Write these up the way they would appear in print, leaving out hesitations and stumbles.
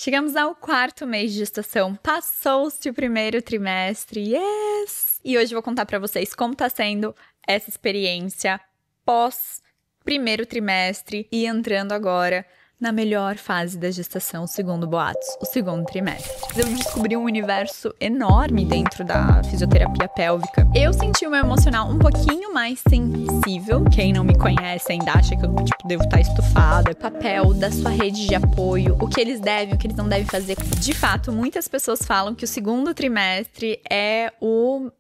Chegamos ao 4º mês de gestação, passou-se o 1º trimestre, yes! E hoje eu vou contar pra vocês como tá sendo essa experiência pós 1º trimestre e entrando agora na melhor fase da gestação, segundo boatos, o 2º trimestre. Eu descobri um universo enorme dentro da fisioterapia pélvica. Eu senti o meu emocional um pouquinho mais sensível. Quem não me conhece ainda acha que eu devo estar estufada. O papel da sua rede de apoio, o que eles devem, o que eles não devem fazer. De fato, muitas pessoas falam que o 2º trimestre é o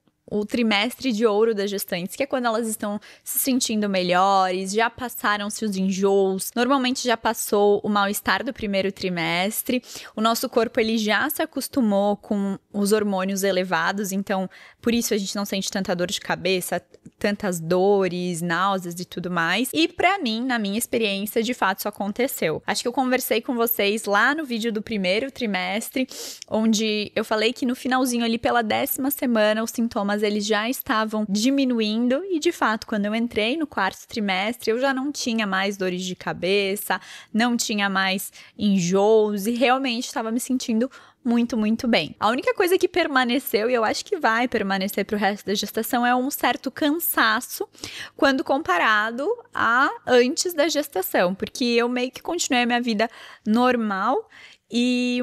trimestre de ouro das gestantes, que é quando elas estão se sentindo melhores, já passaram-se os enjoos, normalmente já passou o mal-estar do 1º trimestre, o nosso corpo ele já se acostumou com os hormônios elevados, então por isso a gente não sente tanta dor de cabeça, tantas dores, náuseas e tudo mais. E pra mim, na minha experiência, de fato isso aconteceu. Acho que eu conversei com vocês lá no vídeo do 1º trimestre, onde eu falei que no finalzinho ali pela 10ª semana os sintomas eles já estavam diminuindo e de fato quando eu entrei no 4º trimestre eu já não tinha mais dores de cabeça, não tinha mais enjoos e realmente estava me sentindo muito bem. A única coisa que permaneceu, e eu acho que vai permanecer pro resto da gestação, é um certo cansaço quando comparado a antes da gestação, porque eu meio que continuei a minha vida normal e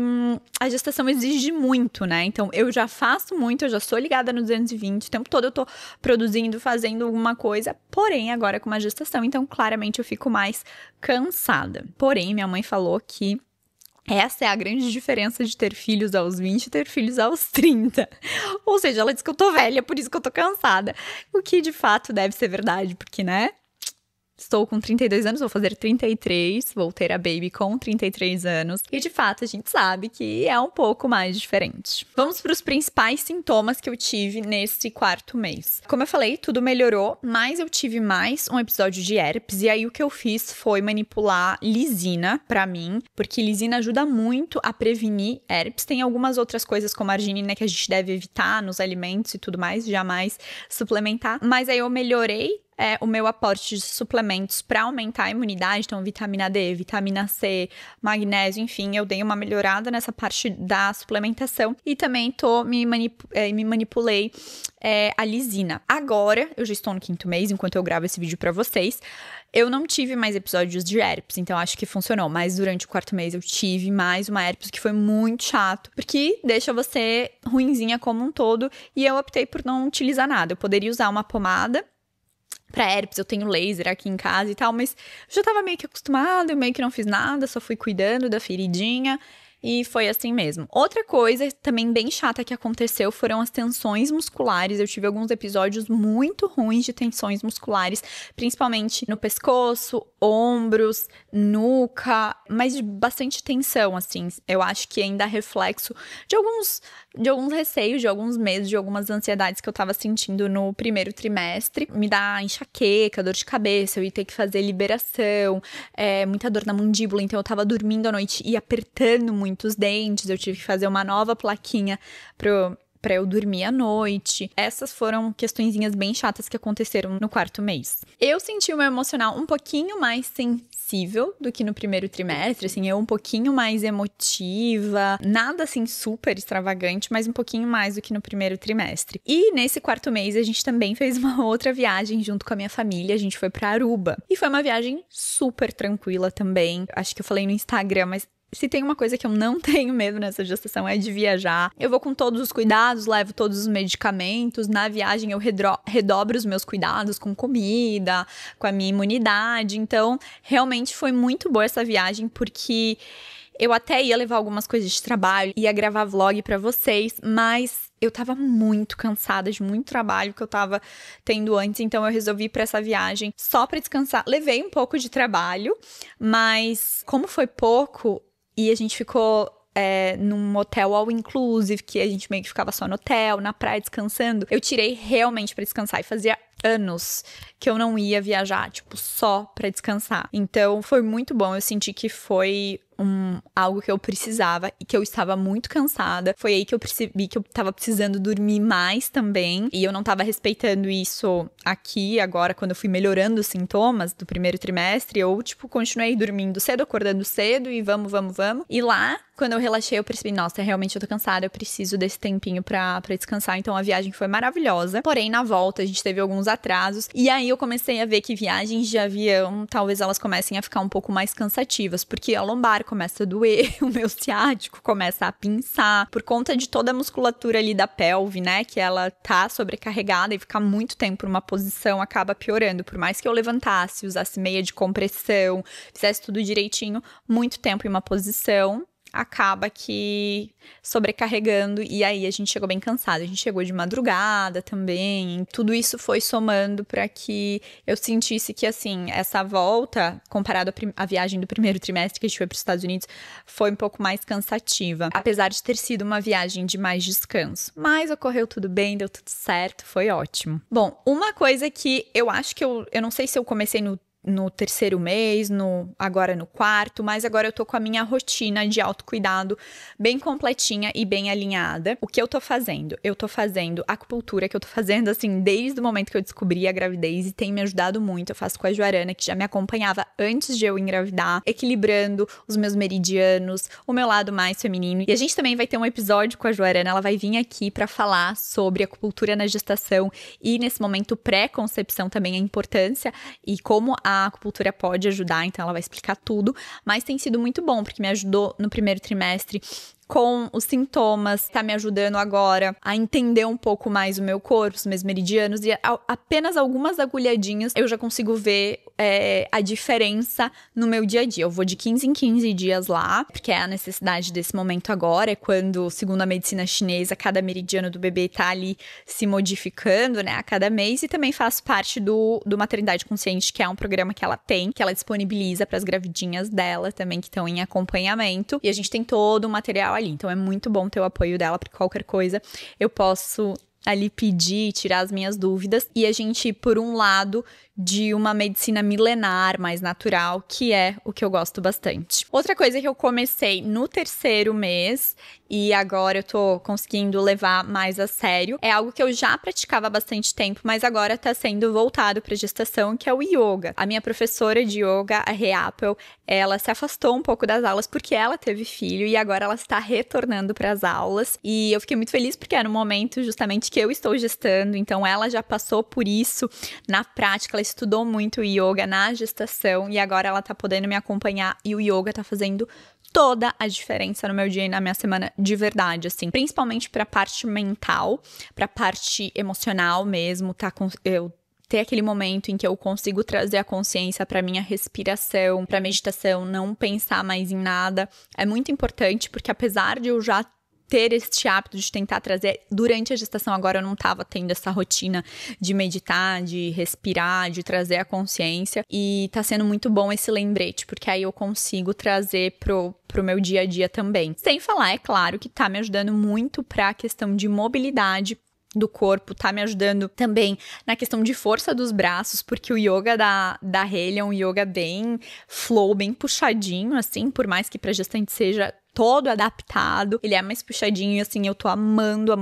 a gestação exige muito, né? Então, eu já faço muito, eu já sou ligada no 220, o tempo todo eu tô produzindo, fazendo alguma coisa, porém, agora com uma gestação, então, claramente eu fico mais cansada. Porém, minha mãe falou que essa é a grande diferença de ter filhos aos 20 e ter filhos aos 30. Ou seja, ela diz que eu tô velha, por isso que eu tô cansada. O que de fato deve ser verdade, porque, né? Estou com 32 anos, vou fazer 33, vou ter a baby com 33 anos. E de fato a gente sabe que é um pouco mais diferente. Vamos para os principais sintomas que eu tive nesse 4º mês. Como eu falei, tudo melhorou, mas eu tive mais um episódio de herpes. E aí o que eu fiz foi manipular lisina pra mim, porque lisina ajuda muito a prevenir herpes. Tem algumas outras coisas como a arginina que a gente deve evitar nos alimentos e tudo mais, jamais suplementar. Mas aí eu melhorei o meu aporte de suplementos para aumentar a imunidade, então vitamina D, vitamina C, magnésio, enfim, eu dei uma melhorada nessa parte da suplementação e também me manipulei a lisina. Agora, eu já estou no 5º mês, enquanto eu gravo esse vídeo para vocês, eu não tive mais episódios de herpes, então acho que funcionou, mas durante o 4º mês eu tive mais uma herpes que foi muito chato, porque deixa você ruinzinha como um todo e eu optei por não utilizar nada. Eu poderia usar uma pomada pra herpes, eu tenho laser aqui em casa e tal, mas eu já tava meio que acostumada, eu meio que não fiz nada, só fui cuidando da feridinha e foi assim mesmo. Outra coisa também bem chata que aconteceu foram as tensões musculares. Eu tive alguns episódios muito ruins de tensões musculares, principalmente no pescoço, ombros, nuca, mas de bastante tensão, assim. Eu acho que ainda é reflexo de alguns receios, de alguns medos, de algumas ansiedades que eu tava sentindo no 1º trimestre. Me dá enxaqueca, dor de cabeça, eu ia ter que fazer liberação, muita dor na mandíbula, então eu tava dormindo à noite e apertando muito os dentes, eu tive que fazer uma nova plaquinha pra eu dormir à noite. Essas foram questõezinhas bem chatas que aconteceram no 4º mês. Eu senti o meu emocional um pouquinho mais sensível do que no 1º trimestre, assim, eu um pouquinho mais emotiva, nada assim super extravagante, mas um pouquinho mais do que no 1º trimestre. E nesse 4º mês a gente também fez uma outra viagem junto com a minha família, a gente foi pra Aruba. E foi uma viagem super tranquila também, acho que eu falei no Instagram, mas se tem uma coisa que eu não tenho medo nessa gestação é de viajar. Eu vou com todos os cuidados, levo todos os medicamentos. Na viagem eu redobro os meus cuidados com comida, com a minha imunidade. Então, realmente foi muito boa essa viagem, porque eu até ia levar algumas coisas de trabalho, ia gravar vlog pra vocês, mas eu tava muito cansada de muito trabalho que eu tava tendo antes, então eu resolvi ir pra essa viagem só pra descansar. Levei um pouco de trabalho, mas como foi pouco e a gente ficou num hotel all inclusive, que a gente meio que ficava só no hotel, na praia, descansando, eu tirei realmente pra descansar e fazia anos que eu não ia viajar, tipo, só pra descansar. Então, foi muito bom, eu senti que foi algo que eu precisava e que eu estava muito cansada. Foi aí que eu percebi que eu tava precisando dormir mais também. E eu não tava respeitando isso aqui, agora, quando eu fui melhorando os sintomas do primeiro trimestre. Eu, continuei dormindo cedo, acordando cedo e vamos. E lá, quando eu relaxei, eu percebi, nossa, realmente eu tô cansada, eu preciso desse tempinho pra descansar. Então a viagem foi maravilhosa. Porém, na volta, a gente teve alguns atrasos. E aí eu comecei a ver que viagens de avião, talvez elas comecem a ficar um pouco mais cansativas, porque a lombar começa a doer, o meu ciático começa a pinçar, por conta de toda a musculatura ali da pelve, né, que ela tá sobrecarregada e ficar muito tempo numa posição acaba piorando. Por mais que eu levantasse, usasse meia de compressão, fizesse tudo direitinho, muito tempo em uma posição, acaba que sobrecarregando, e aí a gente chegou bem cansada, a gente chegou de madrugada também, tudo isso foi somando para que eu sentisse que, assim, essa volta, comparado à viagem do primeiro trimestre que a gente foi para os Estados Unidos, foi um pouco mais cansativa, apesar de ter sido uma viagem de mais descanso, mas ocorreu tudo bem, deu tudo certo, foi ótimo. Bom, uma coisa que eu acho que eu não sei se eu comecei no terceiro mês, agora no quarto, mas agora eu tô com a minha rotina de autocuidado bem completinha e bem alinhada. O que eu tô fazendo? Eu tô fazendo acupuntura, que eu tô fazendo, assim, desde o momento que eu descobri a gravidez e tem me ajudado muito. Eu faço com a Joarana, que já me acompanhava antes de eu engravidar, equilibrando os meus meridianos, o meu lado mais feminino. E a gente também vai ter um episódio com a Joarana, ela vai vir aqui pra falar sobre acupuntura na gestação e nesse momento pré-concepção também, a importância e como a acupuntura pode ajudar, então ela vai explicar tudo, mas tem sido muito bom, porque me ajudou no primeiro trimestre com os sintomas, tá me ajudando agora a entender um pouco mais o meu corpo, os meus meridianos, e apenas algumas agulhadinhas eu já consigo ver a diferença no meu dia a dia. Eu vou de 15 em 15 dias lá, porque é a necessidade desse momento agora, é quando, segundo a medicina chinesa, cada meridiano do bebê tá ali se modificando, né, a cada mês, e também faço parte do Maternidade Consciente, que é um programa que ela tem, que ela disponibiliza para as gravidinhas dela também, que estão em acompanhamento, e a gente tem todo o material ali, então é muito bom ter o apoio dela, porque qualquer coisa eu posso ali pedir, tirar as minhas dúvidas, e a gente, por um lado, de uma medicina milenar, mais natural, que é o que eu gosto bastante. Outra coisa que eu comecei no terceiro mês, e agora eu tô conseguindo levar mais a sério, é algo que eu já praticava há bastante tempo, mas agora tá sendo voltado pra gestação, que é o yoga. A minha professora de yoga, a Rê Apple, ela se afastou um pouco das aulas porque ela teve filho, e agora ela está retornando para as aulas, e eu fiquei muito feliz porque era no momento justamente que eu estou gestando, então ela já passou por isso na prática, ela estudou muito yoga na gestação e agora ela tá podendo me acompanhar e o yoga tá fazendo toda a diferença no meu dia e na minha semana de verdade, assim, principalmente pra parte mental, pra parte emocional mesmo, eu ter aquele momento em que eu consigo trazer a consciência para minha respiração, para meditação, não pensar mais em nada, é muito importante porque apesar de eu já ter este hábito de tentar trazer durante a gestação, agora eu não tava tendo essa rotina de meditar, de respirar, de trazer a consciência, e tá sendo muito bom esse lembrete, porque aí eu consigo trazer pro meu dia a dia também. Sem falar, é claro, que tá me ajudando muito pra questão de mobilidade do corpo, tá me ajudando também na questão de força dos braços, porque o yoga da Hayley é um yoga bem flow, bem puxadinho, assim, por mais que pra gestante seja todo adaptado, ele é mais puxadinho e assim, eu tô amando,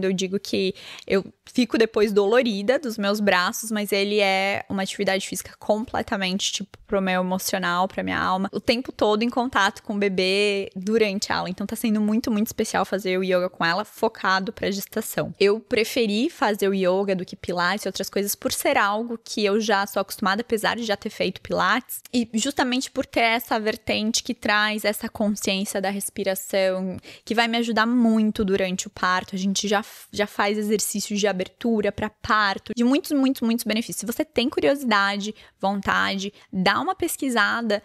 eu digo que eu fico depois dolorida dos meus braços, mas ele é uma atividade física completamente, tipo, pro meu emocional, pra minha alma, o tempo todo em contato com o bebê durante a aula, então tá sendo muito, muito especial fazer o yoga com ela, focado pra gestação. Eu preferi fazer o yoga do que pilates e outras coisas por ser algo que eu já sou acostumada, apesar de já ter feito pilates, e justamente por ter essa vertente que traz essa consciência da respiração, que vai me ajudar muito durante o parto. A gente já faz exercícios de abertura para parto, de muitos, muitos, muitos benefícios. Se você tem curiosidade, vontade, dá uma pesquisada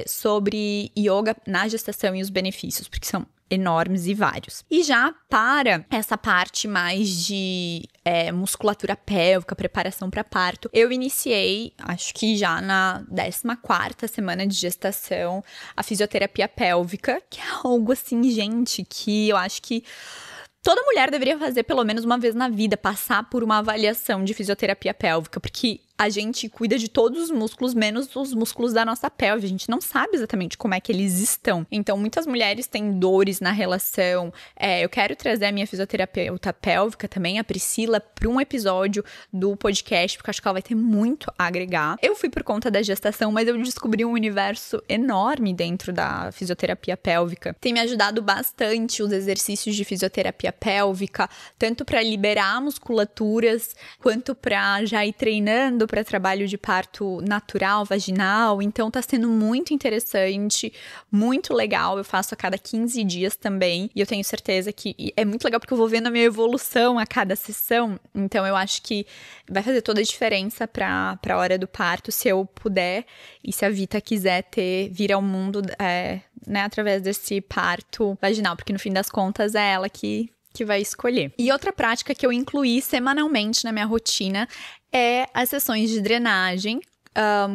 sobre yoga na gestação e os benefícios, porque são enormes e vários. E já para essa parte mais de musculatura pélvica, preparação para parto, eu iniciei, acho que já na 14ª semana de gestação, a fisioterapia pélvica, que é algo assim, gente, que eu acho que toda mulher deveria fazer pelo menos uma vez na vida, passar por uma avaliação de fisioterapia pélvica, porque a gente cuida de todos os músculos, menos os músculos da nossa pelve. A gente não sabe exatamente como é que eles estão. Então, muitas mulheres têm dores na relação. Eu quero trazer a minha fisioterapeuta pélvica também, a Priscila, para um episódio do podcast, porque acho que ela vai ter muito a agregar. Eu fui por conta da gestação, mas eu descobri um universo enorme dentro da fisioterapia pélvica. Tem me ajudado bastante os exercícios de fisioterapia pélvica, tanto para liberar musculaturas, quanto para já ir treinando para trabalho de parto natural, vaginal. Então tá sendo muito interessante, muito legal. Eu faço a cada 15 dias também, e eu tenho certeza que é muito legal porque eu vou vendo a minha evolução a cada sessão. Então eu acho que vai fazer toda a diferença para a hora do parto, se eu puder, e se a Vita quiser vir ao mundo através desse parto vaginal, porque no fim das contas é ela que vai escolher. E outra prática que eu incluí semanalmente na minha rotina é as sessões de drenagem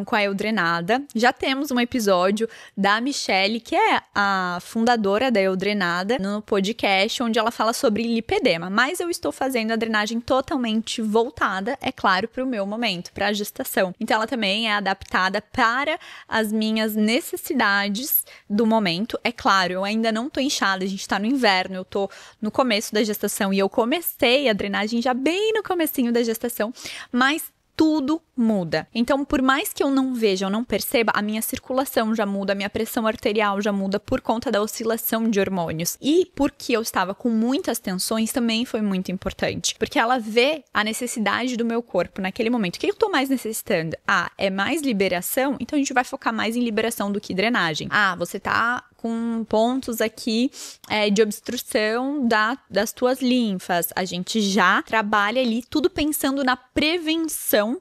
com a Eudrenada. Já temos um episódio da Michelle, que é a fundadora da Eudrenada, no podcast, onde ela fala sobre lipedema. Mas eu estou fazendo a drenagem totalmente voltada, é claro, para o meu momento, para a gestação. Então ela também é adaptada para as minhas necessidades do momento. É claro, eu ainda não tô inchada, a gente tá no inverno, eu tô no começo da gestação e eu comecei a drenagem já bem no comecinho da gestação, mas tudo muda. Então, por mais que eu não veja ou não perceba, a minha circulação já muda, a minha pressão arterial já muda por conta da oscilação de hormônios. E porque eu estava com muitas tensões, também foi muito importante. Porque ela vê a necessidade do meu corpo naquele momento. O que eu tô mais necessitando? É mais liberação? Então, a gente vai focar mais em liberação do que drenagem. Você tá com pontos aqui de obstrução das tuas linfas. A gente já trabalha ali tudo pensando na prevenção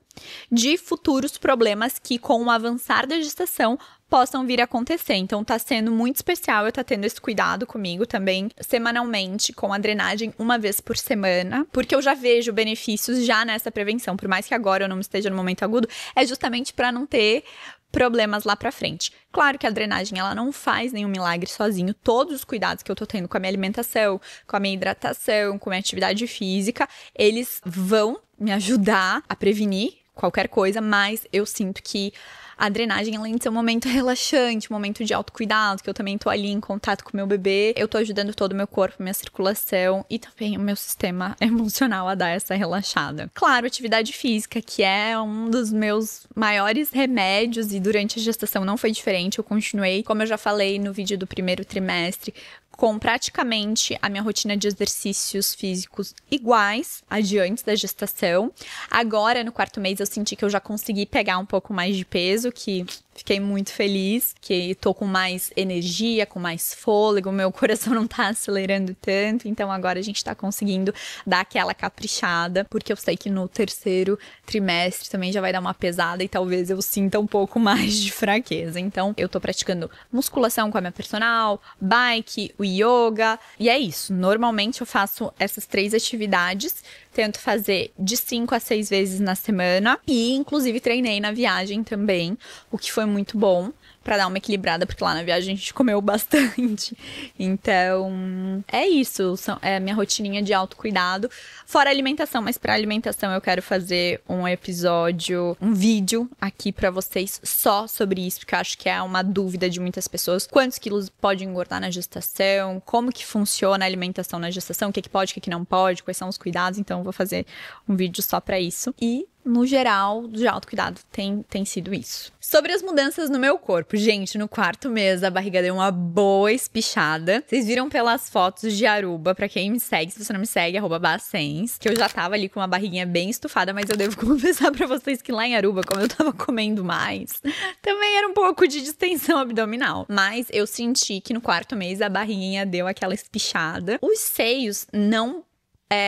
de futuros problemas que, com o avançar da gestação, possam vir a acontecer. Então, tá sendo muito especial eu tá tendo esse cuidado comigo também, semanalmente, com a drenagem uma vez por semana, porque eu já vejo benefícios já nessa prevenção. Por mais que agora eu não esteja no momento agudo, é justamente para não ter problemas lá pra frente. Claro que a drenagem, ela não faz nenhum milagre sozinho. Todos os cuidados que eu tô tendo com a minha alimentação, com a minha hidratação, com a minha atividade física, eles vão me ajudar a prevenir qualquer coisa, mas eu sinto que a drenagem, além de ser um momento relaxante, um momento de autocuidado, que eu também tô ali em contato com o meu bebê, eu tô ajudando todo o meu corpo, minha circulação e também o meu sistema emocional a dar essa relaxada. Claro, atividade física, que é um dos meus maiores remédios, e durante a gestação não foi diferente, eu continuei, como eu já falei no vídeo do primeiro trimestre, com praticamente a minha rotina de exercícios físicos iguais a de antes da gestação. Agora, no 4º mês, eu senti que eu já consegui pegar um pouco mais de peso, que fiquei muito feliz, que tô com mais energia, com mais fôlego, meu coração não tá acelerando tanto, então agora a gente tá conseguindo dar aquela caprichada, porque eu sei que no 3º trimestre também já vai dar uma pesada e talvez eu sinta um pouco mais de fraqueza. Então, eu tô praticando musculação com a minha personal, bike, o yoga, e é isso. Normalmente eu faço essas 3 atividades, tento fazer de 5 a 6 vezes na semana e, inclusive, treinei na viagem também, o que foi muito bom pra dar uma equilibrada, porque lá na viagem a gente comeu bastante. Então, é isso. É a minha rotininha de autocuidado. Fora a alimentação, mas pra alimentação eu quero fazer um episódio, um vídeo aqui pra vocês só sobre isso, porque eu acho que é uma dúvida de muitas pessoas. Quantos quilos pode engordar na gestação? Como que funciona a alimentação na gestação? O que pode, o que não pode? Quais são os cuidados? Então, eu vou fazer um vídeo só pra isso. E no geral, de autocuidado tem sido isso. Sobre as mudanças no meu corpo. Gente, no 4º mês a barriga deu uma boa espichada. Vocês viram pelas fotos de Aruba, pra quem me segue, se você não me segue, @bacens, que eu já tava ali com uma barriguinha bem estufada, mas eu devo confessar pra vocês que lá em Aruba, como eu tava comendo mais, também era um pouco de distensão abdominal. Mas eu senti que no 4º mês a barriguinha deu aquela espichada. Os seios não...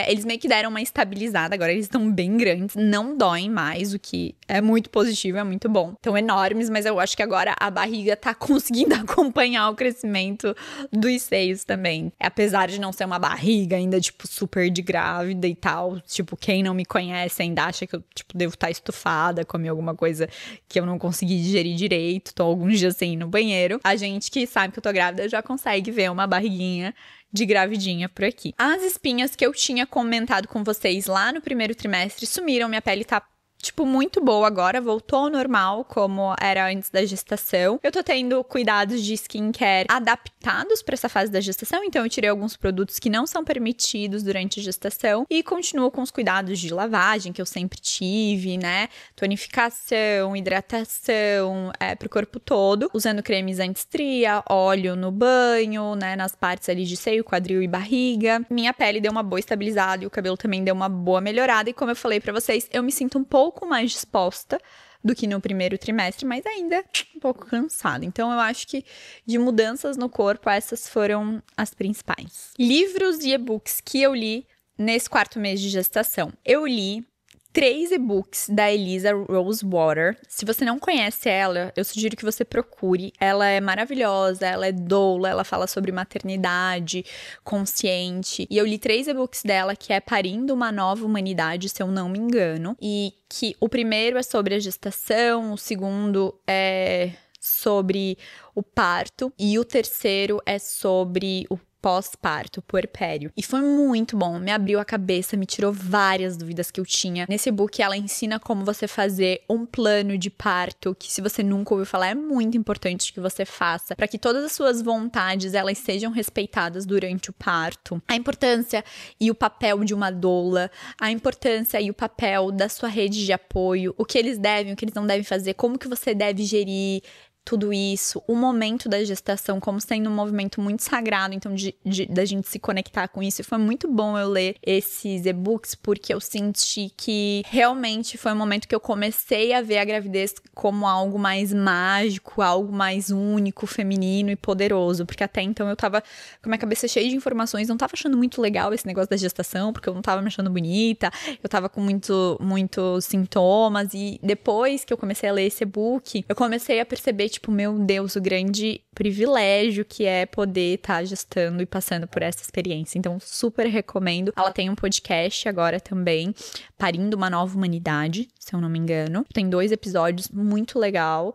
eles meio que deram uma estabilizada, agora eles estão bem grandes, não doem mais, o que é muito positivo, é muito bom. Estão enormes, mas eu acho que agora a barriga tá conseguindo acompanhar o crescimento dos seios também. Apesar de não ser uma barriga ainda, tipo, super de grávida e tal, tipo, quem não me conhece ainda acha que eu, tipo, devo estar estufada, comer alguma coisa que eu não consegui digerir direito, tô alguns dias sem ir no banheiro. A gente que sabe que eu tô grávida já consegue ver uma barriguinha de gravidinha por aqui. As espinhas que eu tinha comentado com vocês lá no 1º trimestre sumiram, minha pele tá tipo, muito boa agora, voltou ao normal como era antes da gestação. Eu tô tendo cuidados de skincare adaptados para essa fase da gestação, então eu tirei alguns produtos que não são permitidos durante a gestação e continuo com os cuidados de lavagem que eu sempre tive, né? Tonificação, hidratação, pro corpo todo, usando cremes anti-estria, óleo no banho, né, nas partes ali de seio, quadril e barriga. Minha pele deu uma boa estabilizada e o cabelo também deu uma boa melhorada e como eu falei pra vocês, eu me sinto um pouco mais disposta do que no primeiro trimestre, mas ainda um pouco cansada. Então, eu acho que de mudanças no corpo, essas foram as principais. Livros e e-books que eu li nesse 4º mês de gestação. Eu li 3 e-books da Elisa Rosewater. Se você não conhece ela, eu sugiro que você procure. Ela é maravilhosa, ela é doula, ela fala sobre maternidade consciente. E eu li 3 e-books dela, que é Parindo uma Nova Humanidade, se eu não me engano. E que o primeiro é sobre a gestação, o segundo é sobre o parto e o terceiro é sobre o pós-parto, puerpério. E foi muito bom, me abriu a cabeça, me tirou várias dúvidas que eu tinha. Nesse book, ela ensina como você fazer um plano de parto, que se você nunca ouviu falar, é muito importante que você faça, para que todas as suas vontades, elas sejam respeitadas durante o parto. A importância e o papel de uma doula, a importância e o papel da sua rede de apoio, o que eles devem, o que eles não devem fazer, como que você deve gerir tudo isso, o momento da gestação como sendo um movimento muito sagrado, então da gente se conectar com isso. E foi muito bom eu ler esses e-books, porque eu senti que realmente foi um momento que eu comecei a ver a gravidez como algo mais mágico, algo mais único, feminino e poderoso, porque até então eu tava com a minha cabeça cheia de informações, não tava achando muito legal esse negócio da gestação, porque eu não tava me achando bonita, eu tava com muitos sintomas, e depois que eu comecei a ler esse e-book, eu comecei a perceber, tipo, meu Deus, o grande privilégio que é poder estar gestando e passando por essa experiência. Então, super recomendo. Ela tem um podcast agora também, Parindo uma Nova Humanidade, se eu não me engano. Tem 2 episódios, muito legal.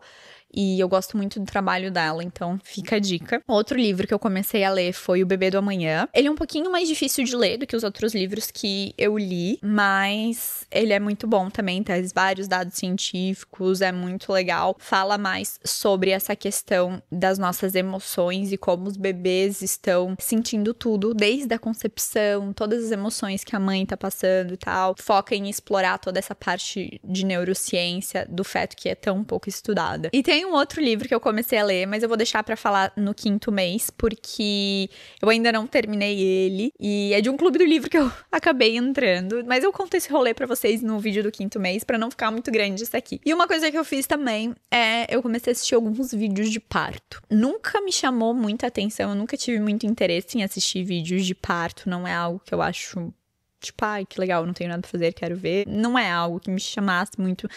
E eu gosto muito do trabalho dela, então fica a dica. Outro livro que eu comecei a ler foi O Bebê do Amanhã. Ele é um pouquinho mais difícil de ler do que os outros livros que eu li, mas ele é muito bom também, traz vários dados científicos, é muito legal. Fala mais sobre essa questão das nossas emoções e como os bebês estão sentindo tudo, desde a concepção, todas as emoções que a mãe tá passando e tal. Foca em explorar toda essa parte de neurociência do feto que é tão pouco estudada. E tem um outro livro que eu comecei a ler, mas eu vou deixar pra falar no 5º mês, porque eu ainda não terminei ele. E é de um clube do livro que eu acabei entrando. Mas eu conto esse rolê pra vocês no vídeo do 5º mês, pra não ficar muito grande isso aqui. E uma coisa que eu fiz também é... eu comecei a assistir alguns vídeos de parto. Nunca me chamou muita atenção, eu nunca tive muito interesse em assistir vídeos de parto. Não é algo que eu acho... tipo, ai, que legal, não tenho nada pra fazer, quero ver. Não é algo que me chamasse muito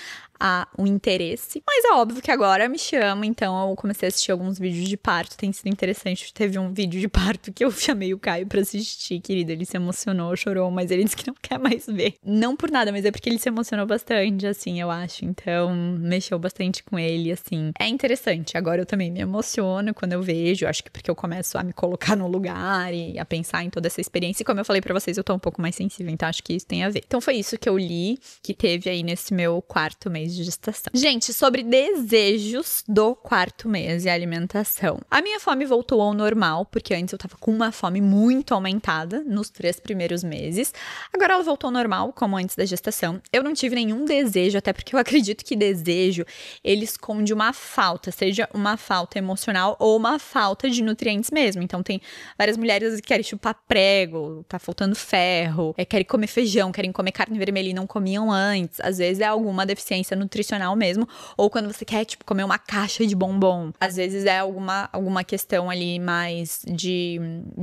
o interesse. Mas é óbvio que agora me chama, então eu comecei a assistir alguns vídeos de parto, tem sido interessante. Teve um vídeo de parto que eu chamei o Caio pra assistir, querido, ele se emocionou, chorou, mas ele disse que não quer mais ver. Não por nada, mas é porque ele se emocionou bastante, assim, eu acho. Então, mexeu bastante com ele, assim. É interessante, agora eu também me emociono quando eu vejo, acho que porque eu começo a me colocar no lugar e a pensar em toda essa experiência. E como eu falei pra vocês, eu tô um pouco mais sensível, então acho que isso tem a ver. Então foi isso que eu li, que teve aí nesse meu 4º mês de gestação. Gente, sobre desejos do 4º mês e alimentação. A minha fome voltou ao normal, porque antes eu tava com uma fome muito aumentada nos 3 primeiros meses. Agora ela voltou ao normal, como antes da gestação. Eu não tive nenhum desejo, até porque eu acredito que desejo, ele esconde uma falta, seja uma falta emocional ou uma falta de nutrientes mesmo. Então tem várias mulheres que querem chupar prego, tá faltando ferro, querem comer feijão, querem comer carne vermelha e não comiam antes. Às vezes é alguma deficiência nutricional mesmo, ou quando você quer, tipo, comer uma caixa de bombom. Às vezes é alguma questão ali mais de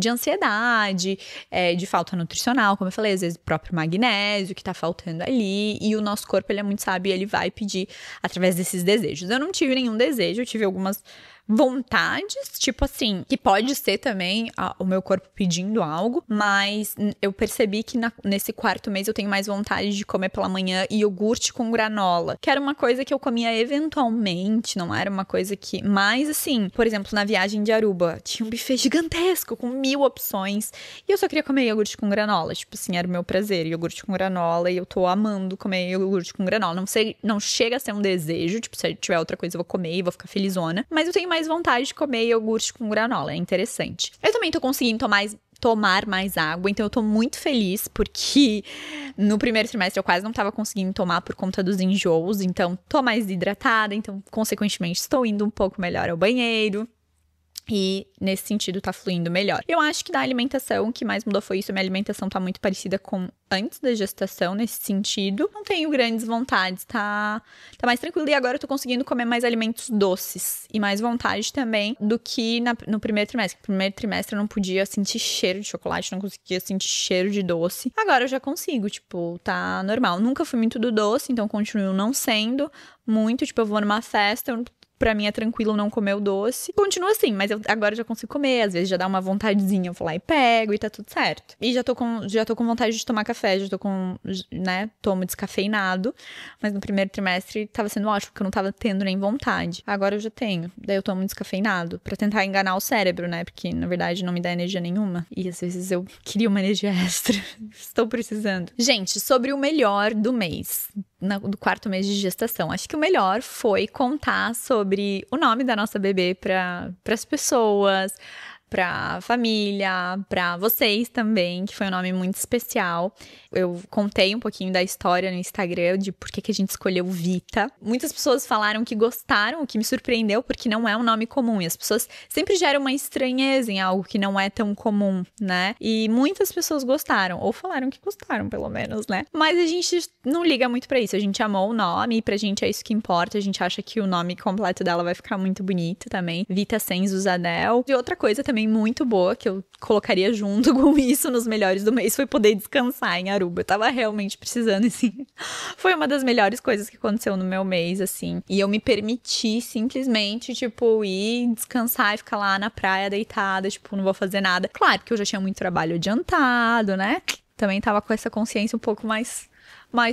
ansiedade, de falta nutricional, como eu falei, às vezes o próprio magnésio que tá faltando ali, e o nosso corpo, ele é muito sábio e ele vai pedir através desses desejos. Eu não tive nenhum desejo, eu tive algumas vontades, tipo assim, que pode ser também o meu corpo pedindo algo, mas eu percebi que nesse 4º mês eu tenho mais vontade de comer pela manhã iogurte com granola, que era uma coisa que eu comia eventualmente, não era uma coisa que... Mas assim, por exemplo, na viagem de Aruba, tinha um buffet gigantesco com 1000 opções e eu só queria comer iogurte com granola, tipo assim, era o meu prazer, iogurte com granola, e eu tô amando comer iogurte com granola. Não chega a ser um desejo, tipo, se tiver outra coisa eu vou comer e vou ficar felizona, mas eu tenho mais vontade de comer iogurte com granola, é interessante. Eu também tô conseguindo tomar mais água, então eu tô muito feliz porque no primeiro trimestre eu quase não tava conseguindo tomar por conta dos enjoos, então tô mais hidratada, então consequentemente estou indo um pouco melhor ao banheiro. E nesse sentido tá fluindo melhor. Eu acho que da alimentação, o que mais mudou foi isso. A minha alimentação tá muito parecida com antes da gestação, nesse sentido. Não tenho grandes vontades, tá mais tranquilo. E agora eu tô conseguindo comer mais alimentos doces. E mais vontade também do que no primeiro trimestre. No primeiro trimestre eu não podia sentir cheiro de chocolate, não conseguia sentir cheiro de doce. Agora eu já consigo, tipo, tá normal. Nunca fui muito do doce, então continuo não sendo muito. Tipo, eu vou numa festa, pra mim é tranquilo não comer o doce. Continua assim, mas eu agora já consigo comer. Às vezes já dá uma vontadezinha, eu vou lá e pego e tá tudo certo. E já tô com vontade de tomar café, já tô com, né, tomo descafeinado. Mas no primeiro trimestre tava sendo ótimo, porque eu não tava tendo nem vontade. Agora eu já tenho. Daí eu tomo descafeinado pra tentar enganar o cérebro, né? Porque na verdade não me dá energia nenhuma. E às vezes eu queria uma energia extra. Estou precisando. Gente, sobre o melhor do mês. Do 4º mês de gestação. Acho que o melhor foi contar sobre o nome da nossa bebê para as pessoas, para a família, para vocês também, que foi um nome muito especial. Eu contei um pouquinho da história no Instagram de por que a gente escolheu Vita. Muitas pessoas falaram que gostaram, o que me surpreendeu, porque não é um nome comum. E as pessoas sempre geram uma estranheza em algo que não é tão comum, né? E muitas pessoas gostaram, ou falaram que gostaram, pelo menos, né? Mas a gente não liga muito pra isso. A gente amou o nome e pra gente é isso que importa. A gente acha que o nome completo dela vai ficar muito bonito também. Vita sem Zuzanel. E outra coisa também muito boa, que eu colocaria junto com isso nos melhores do mês, foi poder descansar em Aruba. Eu tava realmente precisando, assim. Foi uma das melhores coisas que aconteceu no meu mês, assim. E eu me permiti simplesmente, tipo, ir descansar e ficar lá na praia deitada, tipo, não vou fazer nada. Claro que eu já tinha muito trabalho adiantado, né? Também tava com essa consciência um pouco mais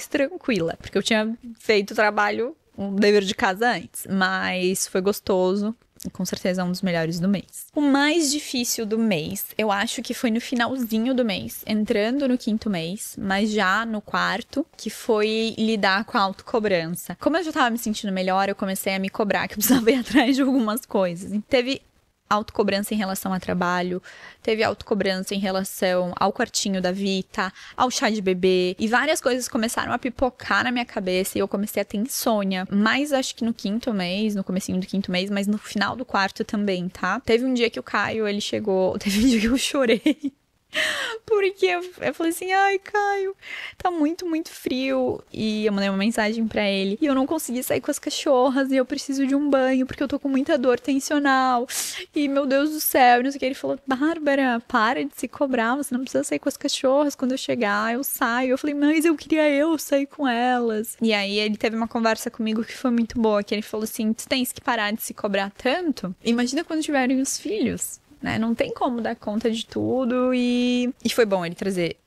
tranquila, porque eu tinha feito o trabalho, um dever de casa antes. Mas foi gostoso. Com certeza é um dos melhores do mês. O mais difícil do mês, eu acho que foi no finalzinho do mês, entrando no 5º mês, mas já no 4º, que foi lidar com a autocobrança. Como eu já tava me sentindo melhor, eu comecei a me cobrar que eu precisava ir atrás de algumas coisas. Teve autocobrança em relação a trabalho, teve autocobrança em relação ao quartinho da Vita, ao chá de bebê, e várias coisas começaram a pipocar na minha cabeça e eu comecei a ter insônia. Mas acho que no 5º mês, no comecinho do 5º mês, mas no final do 4º também, tá? Teve um dia que o Caio, ele chegou, teve um dia que eu chorei. Porque eu falei assim, ai, Caio, tá muito, muito frio. E eu mandei uma mensagem pra ele. E eu não consegui sair com as cachorras. E eu preciso de um banho, porque eu tô com muita dor tensional. E, meu Deus do céu, e não sei o que. Ele falou, Bárbara, para de se cobrar. Você não precisa sair com as cachorras. Quando eu chegar, eu saio. Eu falei, mas eu queria eu sair com elas. E aí, ele teve uma conversa comigo que foi muito boa. Que ele falou assim, tu tens que parar de se cobrar tanto. Imagina quando tiverem os filhos. Né? Não tem como dar conta de tudo e foi bom ele trazer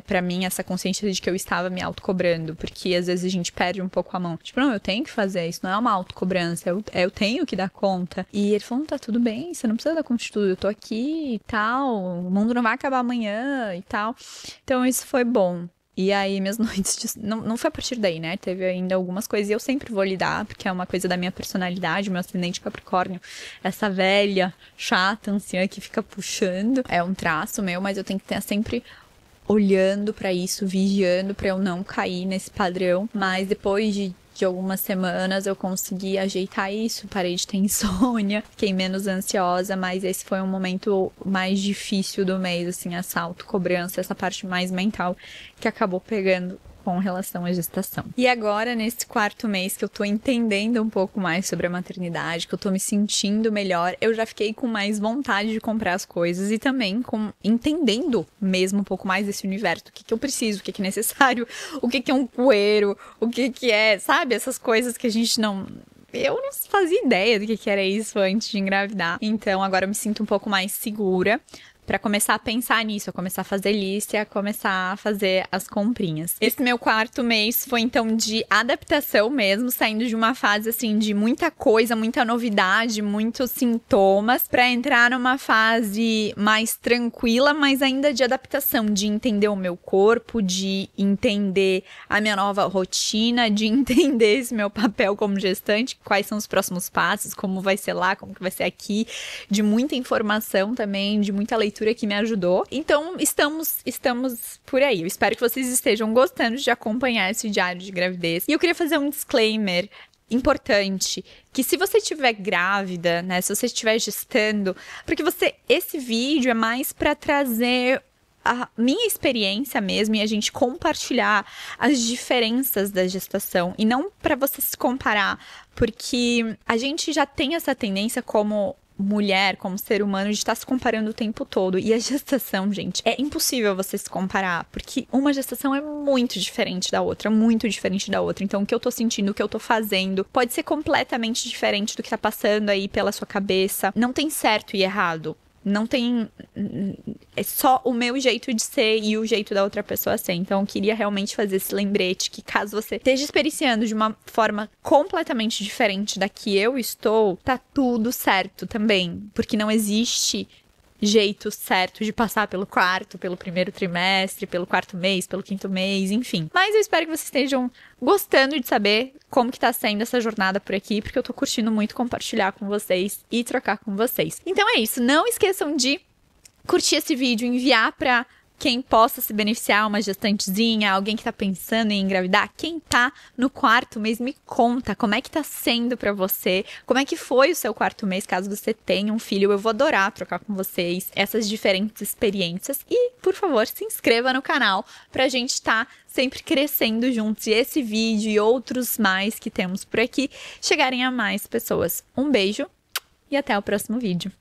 pra mim essa consciência de que eu estava me autocobrando, porque às vezes a gente perde um pouco a mão. Tipo, não, eu tenho que fazer isso, não é uma autocobrança, eu tenho que dar conta. E ele falou, tá tudo bem, você não precisa dar conta de tudo, eu tô aqui e tal, o mundo não vai acabar amanhã e tal. Então isso foi bom. E aí, minhas noites... Não foi a partir daí, né? Teve ainda algumas coisas e eu sempre vou lidar, porque é uma coisa da minha personalidade, meu ascendente Capricórnio. Essa velha, chata, anciã que fica puxando. É um traço meu, mas eu tenho que estar sempre olhando pra isso, vigiando pra eu não cair nesse padrão. Mas depois de algumas semanas eu consegui ajeitar isso, parei de ter insônia, fiquei menos ansiosa, mas esse foi um momento mais difícil do mês, assim, essa autocobrança, essa parte mais mental que acabou pegando com relação à gestação. E agora, nesse 4º mês que eu tô entendendo um pouco mais sobre a maternidade, que eu tô me sentindo melhor, eu já fiquei com mais vontade de comprar as coisas e também entendendo mesmo um pouco mais desse universo, o que eu preciso, o que é necessário, o que é um cueiro, o que é, sabe, essas coisas que a gente não eu não fazia ideia do que era isso antes de engravidar. Então, agora eu me sinto um pouco mais segura pra começar a pensar nisso, a começar a fazer lista, a começar a fazer as comprinhas. Esse meu 4º mês foi, então, de adaptação mesmo, saindo de uma fase, assim, de muita coisa, muita novidade, muitos sintomas, pra entrar numa fase mais tranquila, mas ainda de adaptação, de entender o meu corpo, de entender a minha nova rotina, de entender esse meu papel como gestante, quais são os próximos passos, como vai ser lá, como que vai ser aqui, de muita informação também, de muita leitura que me ajudou. Então, estamos por aí. Eu espero que vocês estejam gostando de acompanhar esse diário de gravidez. E eu queria fazer um disclaimer importante, que se você estiver grávida, né, se você estiver gestando, porque esse vídeo é mais para trazer a minha experiência mesmo e a gente compartilhar as diferenças da gestação e não para você se comparar, porque a gente já tem essa tendência como mulher, como ser humano, de estar se comparando o tempo todo. E a gestação, gente, é impossível você se comparar, porque uma gestação é muito diferente da outra, muito diferente da outra. Então, o que eu tô sentindo, o que eu tô fazendo, pode ser completamente diferente do que tá passando aí pela sua cabeça. Não tem certo e errado. Não tem... É só o meu jeito de ser e o jeito da outra pessoa ser. Então, eu queria realmente fazer esse lembrete que caso você esteja experienciando de uma forma completamente diferente da que eu estou, tá tudo certo também. Porque não existe jeito certo de passar pelo 4º, pelo 1º trimestre, pelo 4º mês, pelo 5º mês, enfim. Mas eu espero que vocês estejam gostando de saber como que tá sendo essa jornada por aqui, porque eu tô curtindo muito compartilhar com vocês e trocar com vocês. Então é isso, não esqueçam de curtir esse vídeo, enviar pra quem possa se beneficiar, uma gestantezinha, alguém que tá pensando em engravidar. Quem tá no 4º mês, me conta como é que tá sendo pra você, como é que foi o seu 4º mês, caso você tenha um filho. Eu vou adorar trocar com vocês essas diferentes experiências. E, por favor, se inscreva no canal pra gente tá sempre crescendo juntos. E esse vídeo e outros mais que temos por aqui chegarem a mais pessoas. Um beijo e até o próximo vídeo.